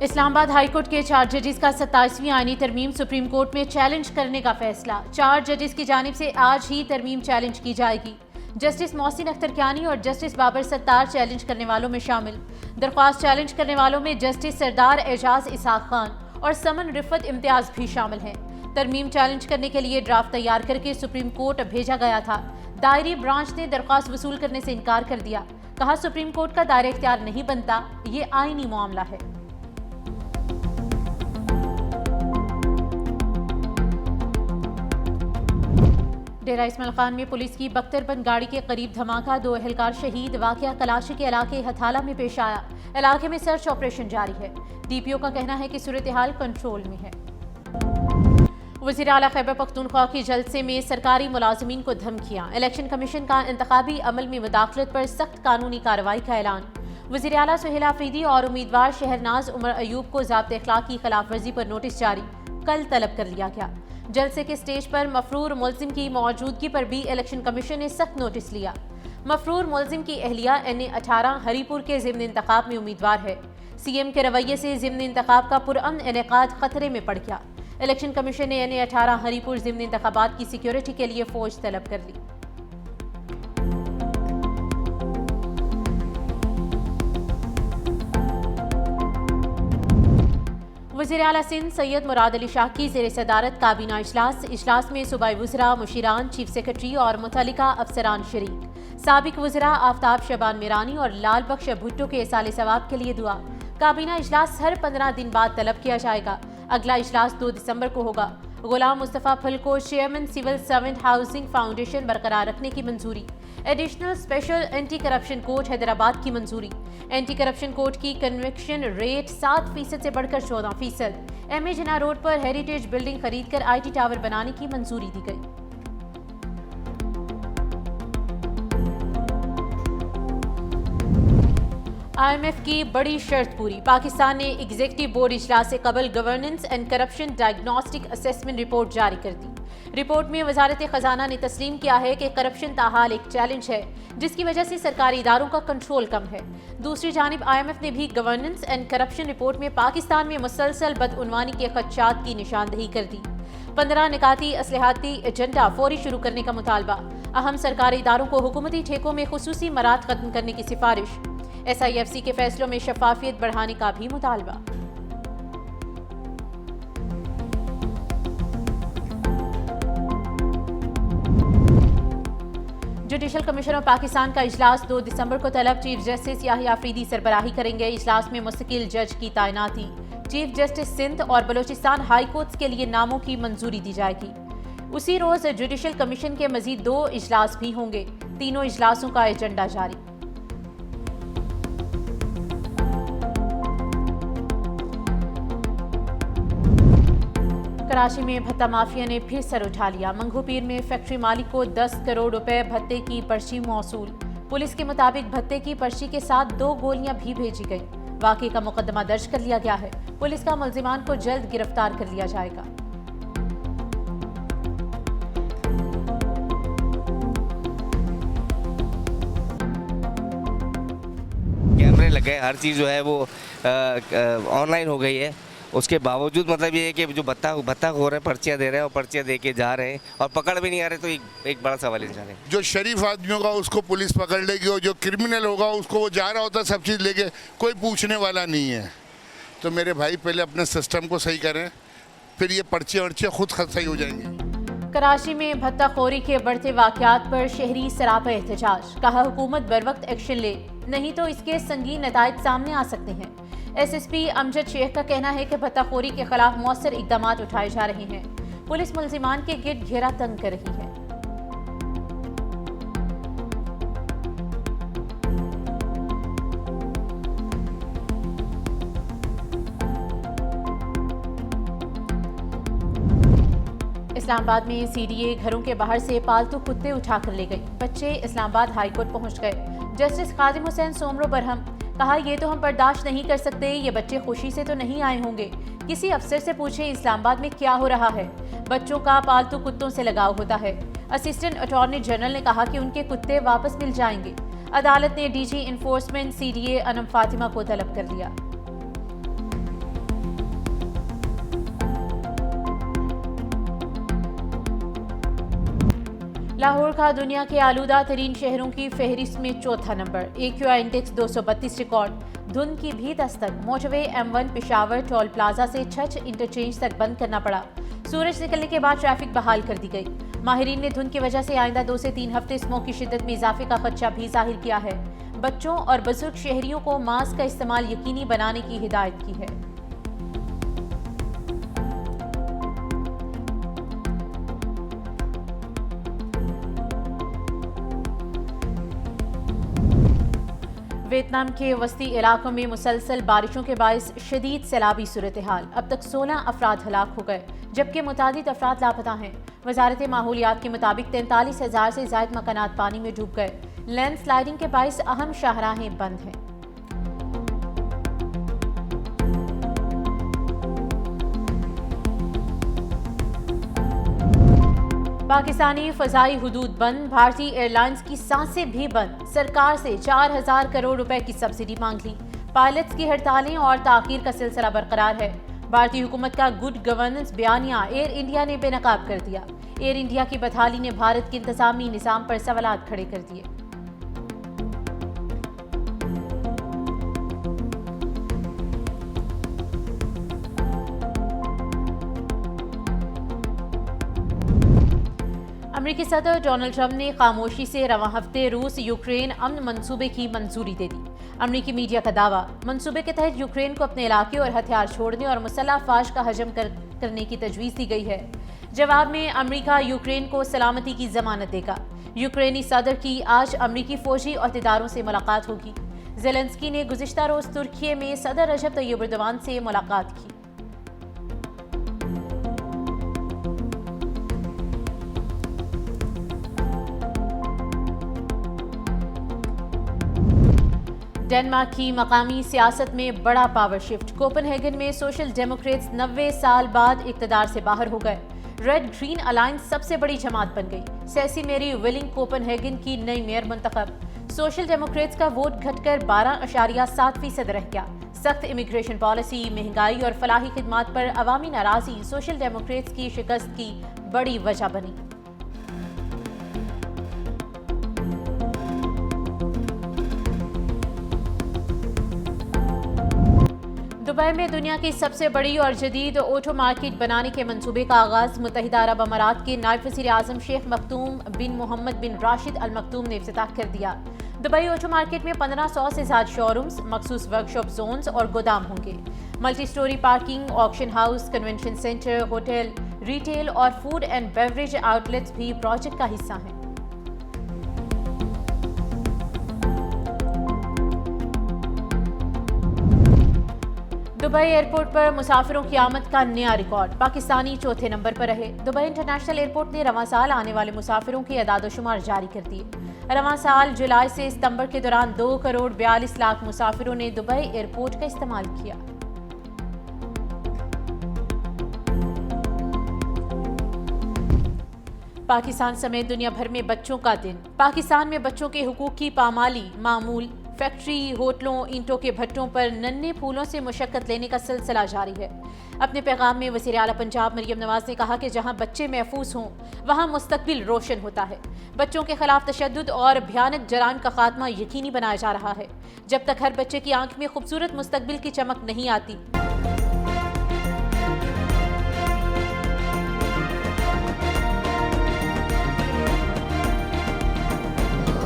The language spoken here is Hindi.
इस्लामाबाद हाईकोर्ट के 4 जजेस का 27वीं आईनी तरमीम सुप्रीम कोर्ट में चैलेंज करने का फैसला। 4 जजेस की जानिब से आज ही तरमीम चैलेंज की जाएगी। जस्टिस मोहसिन अख्तर कियानी और जस्टिस बाबर सत्तार चैलेंज करने वालों में शामिल। दरख्वास्त चैलेंज करने वालों में जस्टिस सरदार एजाज इसाक खान और समन रिफत इम्तियाज भी शामिल हैं। तरमीम चैलेंज करने के लिए ड्राफ्ट तैयार करके सुप्रीम कोर्ट भेजा गया था। दायरी ब्रांच ने दरख्वास्त वसूल करने से इनकार कर दिया। कहा, सुप्रीम कोर्ट का दायरा इख्तियार नहीं बनता, ये आईनी मामला है। डेरा इस्माइल खान में पुलिस की बख्तरबंद गाड़ी के करीब धमाका, 2 एहलकार शहीद। वाकया कलाशी के इलाके हथाला में पेश आया। इलाके में सर्च ऑपरेशन जारी है। डीपीओ का कहना है कि सूरत हाल कंट्रोल में है। वज़ीर आला खैबर पख्तूनख्वा की जलसे में सरकारी मुलाजिमीन को धमकियां। इलेक्शन कमीशन का इंतखाबी अमल में मुदाखलत पर सख्त कानूनी कार्रवाई का ऐलान। वज़ीर आला सुहेल आफरीदी और उम्मीदवार शहरनाज उमर अयूब को ज़ाब्ते अखलाक की खिलाफ वर्जी पर नोटिस जारी, कल तलब कर लिया गया। जलसे के स्टेज पर मफरूर मुलजिम की मौजूदगी पर भी इलेक्शन कमीशन ने सख्त नोटिस लिया। मफरूर मुलजिम की अहलिया NA-18 हरीपुर के ज़िम्न इंतखाब में उम्मीदवार है। CM के रवैये से ज़िम्न इंतखाब का पुरअमन इनेकाद खतरे में पड़ गया। इलेक्शन कमीशन ने NA-18 हरीपुर ज़िम्न इंतखाबात की सिक्योरिटी के लिए फौज तलब कर ली। वज़ीर आला सिंध सैयद मुराद अली शाह की ज़ेर सदारत काबीना इजलास में सूबाई वज़रा, मुशीरान, चीफ सेक्रेटरी और मुतल्लिका अफसरान शरीक। साबिक वज़रा आफ्ताब शबान मीरानी और लाल बख्श भुट्टो के साले सवाब के लिए दुआ। काबीना इजलास हर 15 दिन बाद तलब किया जाएगा। अगला इजलास 2 दिसंबर को होगा। गुलाम मुस्तफ़ा फल को chairman civil servant housing foundation बरकरार रखने की मंजूरी। Additional special anti corruption court Hyderabad की मंजूरी। एंटी करप्शन कोर्ट की कन्विक्शन रेट 7% से बढ़कर 14%। MA जिन्ना रोड पर हेरिटेज बिल्डिंग खरीदकर IT टावर बनाने की मंजूरी दी गई। IMF की बड़ी शर्त पूरी। पाकिस्तान ने एग्जीक्यूटिव बोर्ड इजलास से कबल governance and corruption diagnostic assessment report जारी कर दी। रिपोर्ट में वजारत खजाना ने तस्लीम किया है कि करप्शन ताहाल एक चैलेंज है, जिसकी वजह से सरकारी इदारों का कंट्रोल कम है। दूसरी जानिब IMF ने भी गवर्नेंस एंड करप्शन रिपोर्ट में पाकिस्तान में मुसलसल बदउनवानी के खदशात की निशानदही कर दी। 15 निकाती असलहाती एजेंडा फौरी शुरू करने का मुतालबा। अहम सरकारी इदारों को हुकूमती ठेकों में खुसूसी मरात खत्म करने की सिफारिश। SIFC के फैसलों में शफाफियत बढ़ाने का भी मुतालबा। जुडिशल कमीशन ऑफ पाकिस्तान का इजलास 2 दिसंबर को तलब। चीफ जस्टिस याहिया आफरीदी सरबराही करेंगे। इजलास में मुस्तकिल जज की तैनाती। चीफ जस्टिस सिंध और बलोचिस्तान हाई कोर्ट्स के लिए नामों की मंजूरी दी जाएगी। उसी रोज जुडिशल कमीशन के मजीद 2 इजलास भी होंगे। तीनों इजलासों का एजेंडा जारी। कराची में भत्ता माफिया ने फिर सर उठा लिया। मंगू पीर में फैक्ट्री मालिक को 10 करोड़ रुपए भत्ते की पर्ची मौसूल। पुलिस के मुताबिक भत्ते की पर्ची के साथ 2 गोलियां भी भेजी गई। वाकये का मुकदमा दर्ज कर लिया गया है। पुलिस का मुल्जिमान को जल्द गिरफ्तार कर लिया जाएगा। कैमरे लग गए, हर चीज़ जो है वो ऑनलाइन हो गई है। उसके बावजूद मतलब ये है कि जो भत्ता हो रहे हैं, पर्चियाँ दे रहे हैं और पर्चियाँ दे के जा रहे हैं और पकड़ भी नहीं आ रहे, तो एक बड़ा सवाल इंसान है। जो शरीफ आदमी होगा उसको पुलिस पकड़ लेगी और जो क्रिमिनल होगा उसको वो जा रहा होता सब चीज़ लेके, कोई पूछने वाला नहीं है। तो मेरे भाई पहले अपने सिस्टम को सही करें, फिर ये पर्चियाँ वर्चियाँ खुद सही हो जाएंगी। कराची में भत्ताखोरी के बढ़ते वाकयात पर शहरी सरापा एहतजाज। कहा, हुकूमत बर वक्त एक्शन ले, नहीं तो इसके संगीन नताइज सामने आ सकते हैं। SSP अमजद शेख का कहना है कि भत्ताखोरी के खिलाफ मौसर इकदाम उठाए जा रहे हैं। पुलिस मुल्जिमान के गिर्द घेरा तंग कर रही है। इस्लामाबाद में CDA घरों के बाहर से पालतू कुत्ते उठाकर ले गई। बच्चे इस्लामाबाद हाईकोर्ट पहुंच गए। जस्टिस खादिम हुसैन सोमरो बरहम। कहा, ये तो हम बर्दाश्त नहीं कर सकते। ये बच्चे खुशी से तो नहीं आए होंगे। किसी अफसर से पूछे इस्लामाबाद में क्या हो रहा है। बच्चों का पालतू कुत्तों से लगाव होता है। असिस्टेंट अटॉर्नी जनरल ने कहा कि उनके कुत्ते वापस मिल जाएंगे। अदालत ने DG enforcement CDA Anam Fatima को तलब कर लिया। लाहौर का दुनिया के आलूदा तरीन शहरों की फहरिस्त में चौथा नंबर। AQI index 232 record. धुंध की भी Dastak. Motorway M1 Peshawar toll plaza से छछ इंटरचेंज तक बंद करना पड़ा। सूरज निकलने के बाद ट्रैफिक बहाल कर दी गई। माहिरीन ने धुंध की वजह से आइंदा 2 से 3 हफ्ते स्मोक की शिद्दत में इजाफे का खदशा भी जाहिर किया है। बच्चों और बुजुर्ग शहरियों को मास्क का इस्तेमाल यकीनी बनाने की हिदायत की है। वियतनाम के वस्ती इलाकों में मुसलसल बारिशों के बायस शदीद सैलाबी सूरत हाल। अब तक 16 अफराद हलाक हो गए, जबकि मुतादिद अफराद लापता हैं। वजारत माहौलियात के मुताबिक 43,000 से ज़ायद मकानात पानी में डूब गए। लैंड स्लाइडिंग के बायस अहम शाहराहें बंद हैं। पाकिस्तानी फ़ज़ाई हुदूद बंद। भारतीय एयरलाइंस की सांसें भी बंद। सरकार से 4,000 करोड़ रुपए की सब्सिडी मांग ली। पायलट्स की हड़तालें और ताख़ीर का सिलसिला बरकरार है। भारतीय हुकूमत का गुड गवर्नेंस बयानिया एयर इंडिया ने बेनकाब कर दिया। एयर इंडिया की बदहाली ने भारत के इंतज़ामी निज़ाम पर सवालात खड़े कर दिए। अमेरिकी सदर डोनाल्ड ट्रंप ने खामोशी से रवां हफ्ते रूस यूक्रेन अमन मंसूबे की मंजूरी दे दी। अमेरिकी मीडिया का दावा, मंसूबे के तहत यूक्रेन को अपने इलाके और हथियार छोड़ने और मुसल्लह अफवाज का हजम करने की तजवीज़ दी गई है। जवाब में अमेरिका यूक्रेन को सलामती की जमानत देगा। यूक्रेनी सदर की आज अमेरिकी फौजी अहदेदारों से मुलाकात होगी। ज़ेलेंस्की ने गुज़िश्ता रोज़ तुर्की में सदर रजब तय्यब एर्दोगान से मुलाकात की। डेनमार्क की मकामी सियासत में बड़ा पावर शिफ्ट। कोपेनहेगन में सोशल डेमोक्रेट्स 90 साल बाद इक़्तिदार से बाहर हो गए। रेड ग्रीन अलायंस सबसे बड़ी जमात बन गई। सेसी मेरी विलिंग कोपेनहेगन की नई मेयर मुंतखब। सोशल डेमोक्रेट्स का वोट घटकर 12.7% रह गया। सख्त इमिग्रेशन पॉलिसी, महंगाई और फलाही खिदमात पर अवामी नाराजगी सोशल डेमोक्रेट्स की शिकस्त की बड़ी वजह बनी। दुबई में दुनिया की सबसे बड़ी और जदीद ऑटो मार्केट बनाने के मंसूबे का आगाज़ मुत्तहिदा अरब अमारात के नायब वज़ीर आज़म शेख मखदूम बिन मोहम्मद बिन राशिद अल मखदूम ने इफ्तिताह कर दिया। दुबई ऑटो मार्केट में 1500 से ज़्यादा शोरूम्स, मखसूस वर्कशॉप जोन्स और गोदाम होंगे। Multi storey parking, auction house, convention centre, hotel, retail और फूड एंड बेवरेज आउटलेट्स भी प्रोजेक्ट का हिस्सा हैं। दुबई एयरपोर्ट पर मुसाफिरों की आमद का नया रिकॉर्ड। पाकिस्तानी चौथे नंबर पर रहे। दुबई इंटरनेशनल एयरपोर्ट ने रवां साल आने वाले मुसाफिरों के अदाद-ओ-शुमार जारी कर दिए। रवां साल जुलाई से सितंबर के दौरान 2 करोड़ 42 लाख मुसाफिरों ने दुबई एयरपोर्ट का इस्तेमाल किया। पाकिस्तान समेत दुनिया भर में बच्चों का दिन। पाकिस्तान में बच्चों के हुकूक की पामाली मामूल। फैक्ट्री, होटलों, ईंटों के भट्टों पर नन्हे फूलों से मुशक्कत लेने का सिलसिला जारी है। अपने पैगाम में वज़ीर आला पंजाब मरियम नवाज ने कहा कि जहां बच्चे महफूज हों वहां मुस्तकबिल रोशन होता है। बच्चों के खिलाफ तशद्दुद और भयानक जराइम का खात्मा यकीनी बनाया जा रहा है। जब तक हर बच्चे की आंख में खूबसूरत मुस्तकबिल की चमक नहीं आती